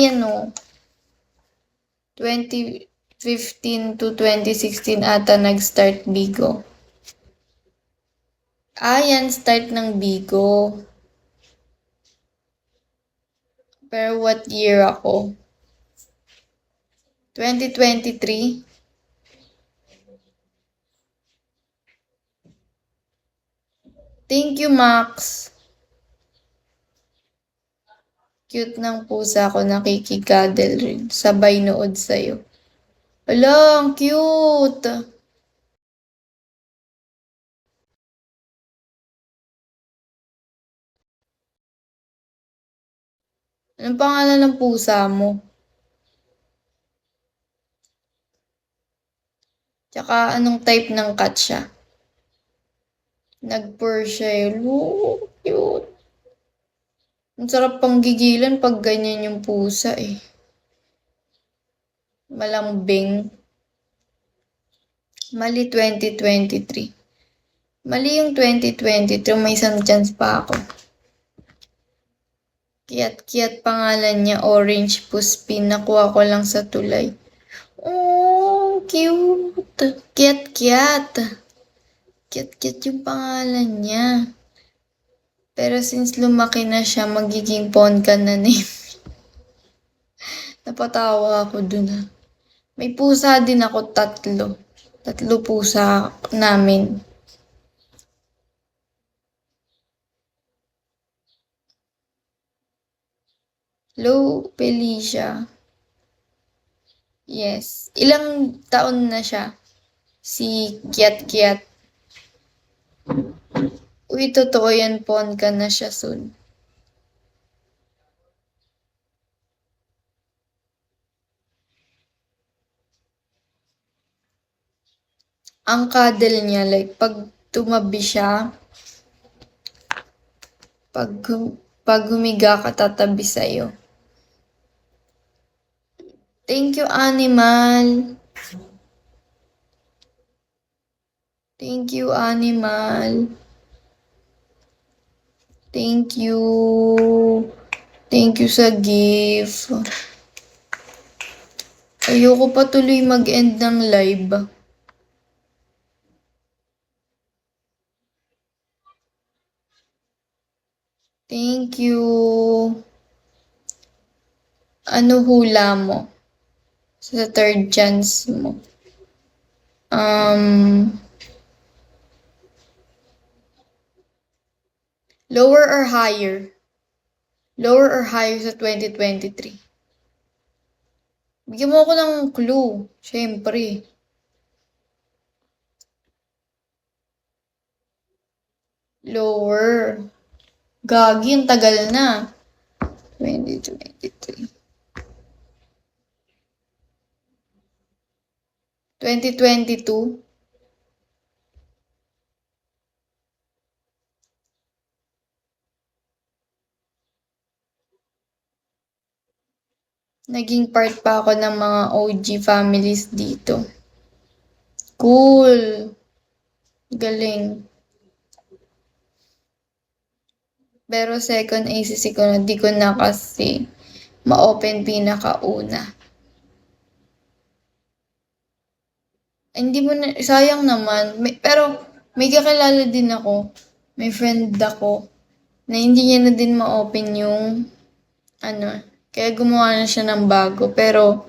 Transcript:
yan o. 2015 to 2016 ata nag-start Bigo. Yan start ng Bigo. Pero what year ako? 2023? Thank you, Max. Cute ng pusa ko, nakikigadel rin. Sabay nood sa'yo. Ala, ang cute! Anong pangalan ng pusa mo? Tsaka anong type ng cat siya? Nag-purr siya yun. Ooh, cute. Ang sarap pang gigilan pag ganyan yung pusa eh. Malambing. Mali 2023. Mali yung 2023. May isang chance pa ako. Kiyat-kiyat pangalan niya. Orange Puspin. Nakuha ko lang sa tulay. Oh, cute. Kiyat-kiyat. Kiyat-kiyat yung pangalan niya. Pero since lumaki na siya, magiging Ponca na name. Napatawa ako dun ha. May pusa din ako, 3. 3 pusa namin. Hello, Felicia. Yes. Ilang taon na siya? Si Kiat-Kiat. Uy, totoo yan, Ponca na siya soon. Ang cuddle niya, like, pag tumabi siya, pag humiga ka, tatabi sa'yo. Thank you, Animal. Thank you, Animal. Thank you. Thank you sa gift. Ayoko pa tuloy mag-end ng live. Thank you. Ano hula mo? Sa third chance mo. Lower or higher? Lower or higher sa 2023? Bigyan mo ako ng clue. Siyempre. Lower. Gagi, ang tagal na. 2023. 2022. Naging part pa ako ng mga OG families dito. Cool. Galing. Pero second ACC ko na, di ko na kasi ma-open pinakauna. Hindi mo na, sayang naman. Pero may kakilala din ako. May friend ako na hindi niya na din ma-open yung kaya gumawa na siya ng bago. Pero